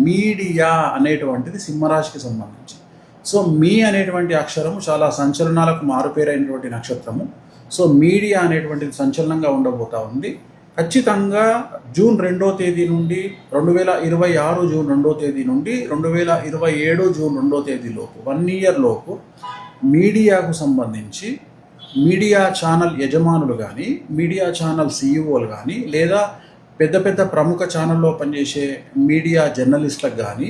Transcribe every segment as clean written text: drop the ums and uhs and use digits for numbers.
Media అనేటువంటిది సింహరాశికి సంబంధించి. So మీ అనేటువంటి అక్షరము చాలా సంచలనాలకు మారుపేరైనటువంటి నక్షత్రము. సో మీడియా అనేటువంటిది సంచలనంగా ఉండబోతా ఉంది. ఖచ్చితంగా జూన్ 2వ తేదీ నుండి 2026 జూన్ 2వ తేదీ నుండి 2027 జూన్ 2వ తేదీ లోపు 1 ఇయర్ లోపు మీడియాకు సంబంధించి మీడియా ఛానల్ యజమానులు కానీ, మీడియా ఛానల్ సీఈఓలు కానీ, లేదా పెద్ద పెద్ద ప్రముఖ ఛానల్లో పనిచేసే మీడియా జర్నలిస్టులకు కానీ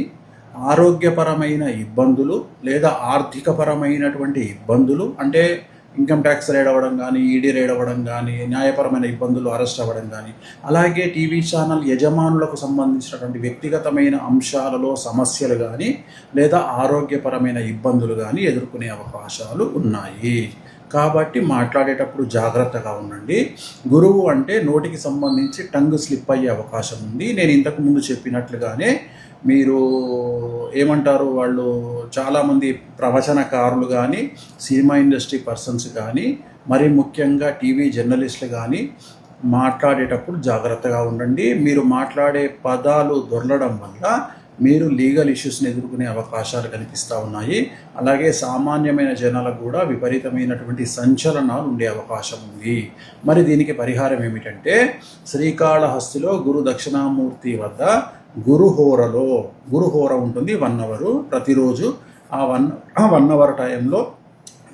ఆరోగ్యపరమైన ఇబ్బందులు లేదా ఆర్థికపరమైనటువంటి ఇబ్బందులు, అంటే ఇన్కమ్ ట్యాక్స్ రైడ్ అవ్వడం కానీ, ఈడీ రైడ్ అవ్వడం కానీ, న్యాయపరమైన ఇబ్బందులు, అరెస్ట్ అవ్వడం కానీ, అలాగే టీవీ ఛానల్ యజమానులకు సంబంధించినటువంటి వ్యక్తిగతమైన అంశాలలో సమస్యలు కానీ, లేదా ఆరోగ్యపరమైన ఇబ్బందులు కానీ ఎదుర్కొనే అవకాశాలు ఉన్నాయి. కాబట్టి మాట్లాడేటప్పుడు జాగ్రత్తగా ఉండండి. గురువు అంటే నోటికి సంబంధించి టంగ్ స్లిప్ అయ్యే అవకాశం ఉంది. నేను ఇంతకుముందు చెప్పినట్లుగానే మీరు ఏమంటారు, వాళ్ళు చాలామంది ప్రవచనకారులు కానీ, సినిమా ఇండస్ట్రీ పర్సన్స్ కానీ, మరి ముఖ్యంగా టీవీ జర్నలిస్టులు కానీ మాట్లాడేటప్పుడు జాగ్రత్తగా ఉండండి. మీరు మాట్లాడే పదాలు దొరలడం వల్ల మీరు లీగల్ ఇష్యూస్ని ఎదుర్కొనే అవకాశాలు కనిపిస్తూ ఉన్నాయి. అలాగే సామాన్యమైన జనాలకు కూడా విపరీతమైనటువంటి సంచలనాలు ఉండే అవకాశం ఉంది. మరి దీనికి పరిహారం ఏమిటంటే, శ్రీకాళహస్తిలో గురు దక్షిణామూర్తి వద్ద గురుహోర ఉంటుంది 1 అవర్ ప్రతిరోజు. ఆ 1 అవర్ టైంలో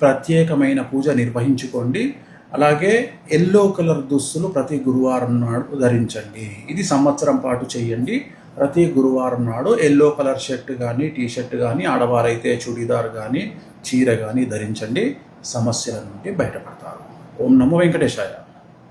ప్రత్యేకమైన పూజ నిర్వహించుకోండి. అలాగే ఎల్లో కలర్ దుస్తులు ప్రతి గురువారం నాడు ధరించండి. ఇది సంవత్సరం పాటు చేయండి. ప్రతి గురువారం నాడు ఎల్లో కలర్ షర్ట్ కానీ, టీ షర్ట్ కానీ, ఆడవారైతే చుడీదార్ కానీ, చీర కానీ ధరించండి. సమస్యల నుండి బయటపడతారు. ఓం నమో వెంకటేశాయ.